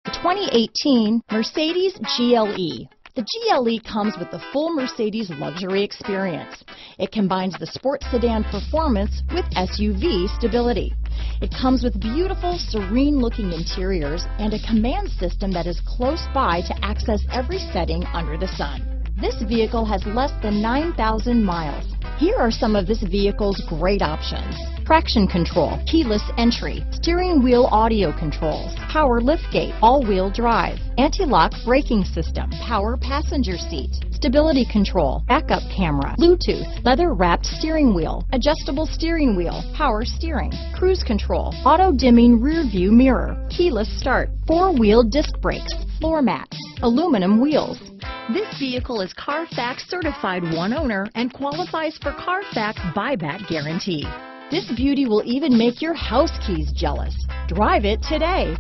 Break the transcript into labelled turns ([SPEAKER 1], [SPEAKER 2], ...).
[SPEAKER 1] The 2018 Mercedes GLE. The GLE comes with the full Mercedes luxury experience. It combines the sports sedan performance with SUV stability. It comes with beautiful, serene-looking interiors and a command system that is close by to access every setting under the sun. This vehicle has less than 9,000 miles. Here are some of this vehicle's great options: traction control, keyless entry, steering wheel audio controls, power liftgate, all-wheel drive, anti-lock braking system, power passenger seat, stability control, backup camera, Bluetooth, leather-wrapped steering wheel, adjustable steering wheel, power steering, cruise control, auto-dimming rear-view mirror, keyless start, four-wheel disc brakes, floor mats, aluminum wheels. This vehicle is Carfax certified one owner and qualifies for Carfax buyback guarantee. This beauty will even make your house keys jealous. Drive it today.